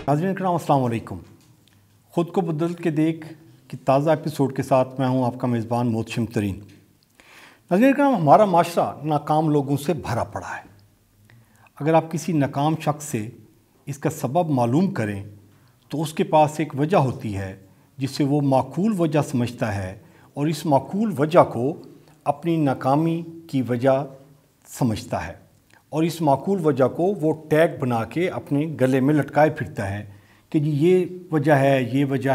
नाज़रीन करام अस्सलाम वालेकुम। ख़ुद को बदल के देख कि ताज़ा एपिसोड के साथ मैं हूं आपका मेज़बान मोहतशिम तरीन। नाज़रीन करम, हमारा माशरा नाकाम लोगों से भरा पड़ा है। अगर आप किसी नाकाम शख्स से इसका सबब मालूम करें तो उसके पास एक वजह होती है जिसे वो माकूल वजह समझता है और इस माकूल वजह को अपनी नाकामी की वजह समझता है और इस माकूल वजह को वो टैग बना के अपने गले में लटकाए फिरता है कि जी ये वजह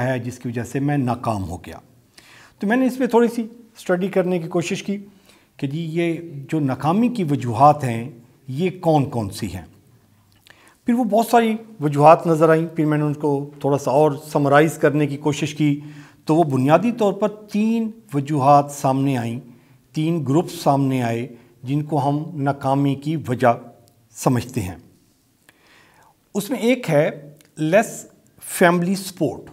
है जिसकी वजह से मैं नाकाम हो गया। तो मैंने इस पर थोड़ी सी स्टडी करने की कोशिश की कि जी ये जो नाकामी की वजूहात हैं ये कौन कौन सी हैं। फिर वो बहुत सारी वजूहात नज़र आईं। फिर मैंने उनको थोड़ा सा और समराइज़ करने की कोशिश की तो वो बुनियादी तौर पर 3 वजूहात सामने आईं, 3 ग्रुप सामने आए जिनको हम नाकामी की वजह समझते हैं। उसमें एक है लेस फैमिली सपोर्ट,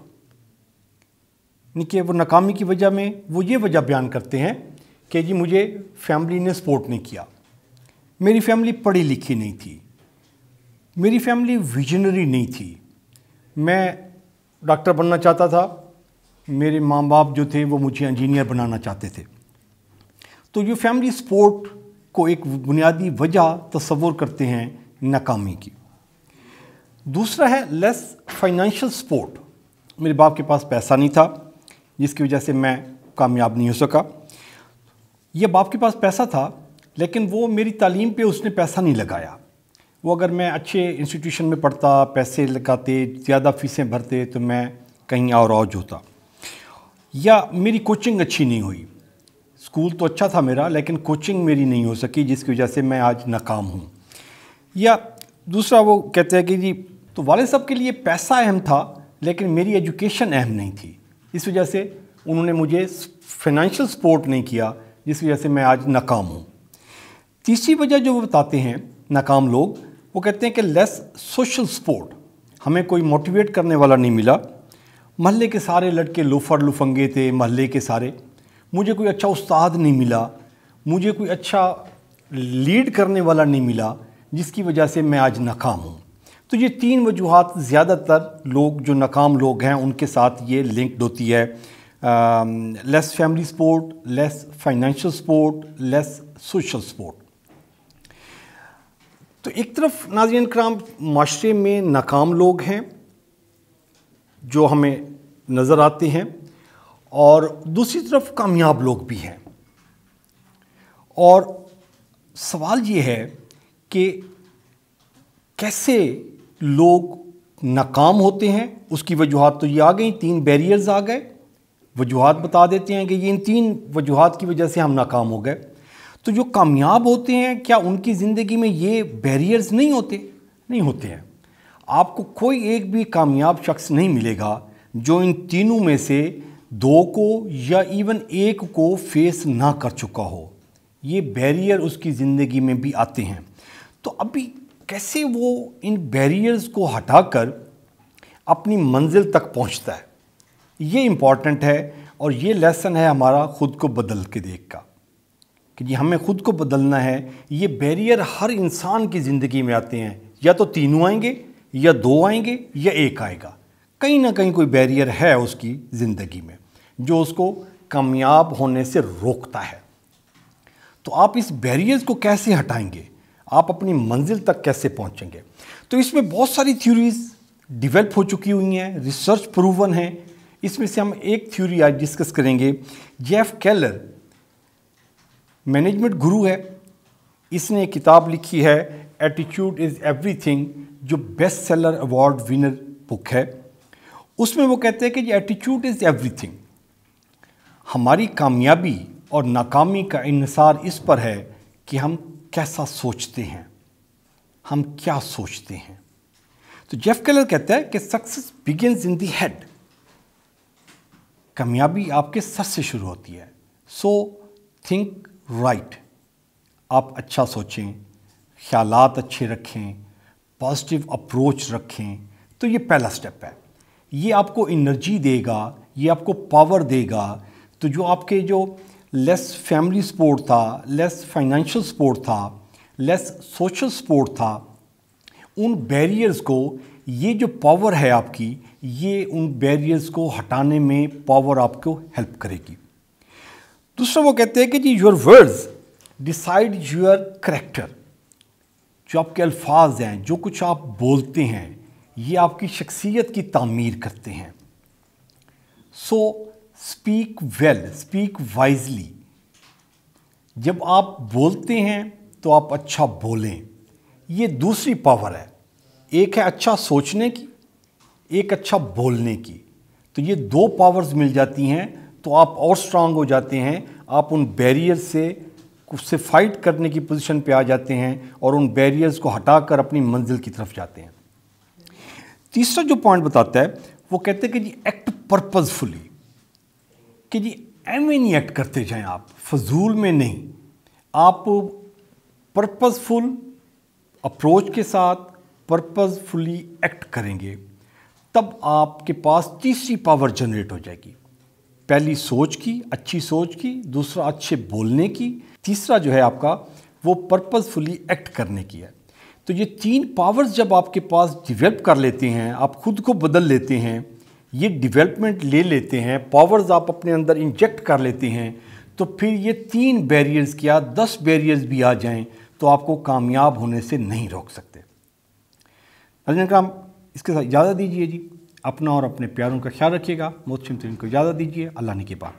यानी कि वो नाकामी की वजह में वो ये वजह बयान करते हैं कि जी मुझे फैमिली ने सपोर्ट नहीं किया, मेरी फैमिली पढ़ी लिखी नहीं थी, मेरी फैमिली विजनरी नहीं थी, मैं डॉक्टर बनना चाहता था, मेरे माँ बाप जो थे वो मुझे इंजीनियर बनाना चाहते थे। तो ये फैमिली सपोर्ट को एक बुनियादी वजह तस्वुर करते हैं नाकामी की। दूसरा है लेस फाइनेंशियल सपोर्ट, मेरे बाप के पास पैसा नहीं था जिसकी वजह से मैं कामयाब नहीं हो सका, या बाप के पास पैसा था लेकिन वो मेरी तालीम पे उसने पैसा नहीं लगाया। वो अगर मैं अच्छे इंस्टीट्यूशन में पढ़ता, पैसे लगाते, ज़्यादा फ़ीसें भरते तो मैं कहीं और होता, या मेरी कोचिंग अच्छी नहीं हुई। स्कूल तो अच्छा था मेरा लेकिन कोचिंग मेरी नहीं हो सकी जिसकी वजह से मैं आज नाकाम हूँ। या दूसरा वो कहते हैं कि जी तो वाले साहब के लिए पैसा अहम था लेकिन मेरी एजुकेशन अहम नहीं थी, इस वजह से उन्होंने मुझे फाइनेंशियल सपोर्ट नहीं किया जिसकी वजह से मैं आज नाकाम हूँ। तीसरी वजह जो वो बताते हैं नाकाम लोग, वो कहते हैं कि लेस सोशल सपोर्ट, हमें कोई मोटिवेट करने वाला नहीं मिला, महल्ले के सारे लड़के लोफर लुफंगे थे, महल्ले के सारे, मुझे कोई अच्छा उस्ताद नहीं मिला, मुझे कोई अच्छा लीड करने वाला नहीं मिला जिसकी वजह से मैं आज नाकाम हूँ। तो ये 3 वजूहात ज़्यादातर लोग जो नाकाम लोग हैं उनके साथ ये लिंक्ड होती है। Less family support, less financial support, less social support. तो एक तरफ नाज़रीन कराम माशरे में नाकाम लोग हैं जो हमें नज़र आते हैं और दूसरी तरफ कामयाब लोग भी हैं। और सवाल ये है कि कैसे लोग नाकाम होते हैं, उसकी वजूहात तो ये आ गई, 3 बैरियर्स आ गए, वजूहात बता देते हैं कि ये इन 3 वजूहात की वजह से हम नाकाम हो गए। तो जो कामयाब होते हैं क्या उनकी ज़िंदगी में ये बैरियर्स नहीं होते? नहीं होते हैं। आपको कोई एक भी कामयाब शख्स नहीं मिलेगा जो इन तीनों में से 2 को या इवन 1 को फेस ना कर चुका हो। ये बैरियर उसकी ज़िंदगी में भी आते हैं। तो अभी कैसे वो इन बैरियर्स को हटाकर अपनी मंजिल तक पहुंचता है, ये इम्पॉर्टेंट है। और ये लेसन है हमारा ख़ुद को बदल के देख का कि जी हमें ख़ुद को बदलना है। ये बैरियर हर इंसान की ज़िंदगी में आते हैं, या तो तीनों आएंगे, या 2 आएंगे, या 1 आएगा। कहीं ना कहीं कोई बैरियर है उसकी ज़िंदगी में जो उसको कामयाब होने से रोकता है। तो आप इस बैरियर्स को कैसे हटाएंगे, आप अपनी मंजिल तक कैसे पहुंचेंगे? तो इसमें बहुत सारी थ्योरीज डेवलप हो चुकी हुई हैं, रिसर्च प्रूवन है। इसमें से हम एक थ्योरी आज डिस्कस करेंगे। जेफ केलर मैनेजमेंट गुरु है, इसने एक किताब लिखी है एटीट्यूड इज़ एवरीथिंग, जो best seller award winner book है। उसमें वो कहते हैं कि एटीट्यूड इज़ एवरीथिंग। हमारी कामयाबी और नाकामी का इन्हिसार इस पर है कि हम कैसा सोचते हैं, हम क्या सोचते हैं। तो जेफ केलर कहता है कि success begins in the head, कामयाबी आपके सर से शुरू होती है। सो थिंक राइट, आप अच्छा सोचें, ख्यालात अच्छे रखें, पॉजिटिव अप्रोच रखें। तो ये पहला स्टेप है, ये आपको एनर्जी देगा, ये आपको पावर देगा। तो जो आपके जो लेस फैमिली सपोर्ट था, लेस फाइनेंशियल सपोर्ट था, लेस सोशल सपोर्ट था, उन बैरियर्स को ये जो पावर है आपकी, ये उन बैरियर्स को हटाने में पावर आपको हेल्प करेगी। दूसरा वो कहते हैं कि जी your words decide your character. जो आपके अल्फाज हैं, जो कुछ आप बोलते हैं, ये आपकी शख्सियत की तामीर करते हैं। So speak well, speak wisely. जब आप बोलते हैं तो आप अच्छा बोलें। ये दूसरी पावर है। एक है अच्छा सोचने की, एक अच्छा बोलने की। तो ये दो पावर्स मिल जाती हैं तो आप और स्ट्रांग हो जाते हैं। आप उन बैरियर से उससे फाइट करने की पोजीशन पे आ जाते हैं और उन बैरियर्स को हटाकर अपनी मंजिल की तरफ जाते हैं। तीसरा जो पॉइंट बताता है वो कहते हैं कि जी एक्ट पर्पसफुली, कि जी एवं नहीं एक्ट करते जाएं आप, फजूल में नहीं। आप पर्पसफुल अप्रोच के साथ पर्पसफुली एक्ट करेंगे, तब आपके पास तीसरी पावर जनरेट हो जाएगी। पहली सोच की, अच्छी सोच की, दूसरा अच्छे बोलने की, तीसरा जो है आपका वो पर्पसफुली एक्ट करने की है। तो ये तीन पावर्स जब आपके पास डेवलप कर लेते हैं, आप खुद को बदल लेते हैं, ये डेवलपमेंट ले लेते हैं, पावर्स आप अपने अंदर इंजेक्ट कर लेते हैं, तो फिर ये 3 बैरियर्स क्या 10 बैरियर्स भी आ जाएं तो आपको कामयाब होने से नहीं रोक सकते। नाज़रीन किराम, इसके साथ इजाज़त दीजिए जी। अपना और अपने प्यारों का ख्याल रखिएगा। मोहतरम तरीन को इजाज़त दीजिए। अल्लाह ने के बाद।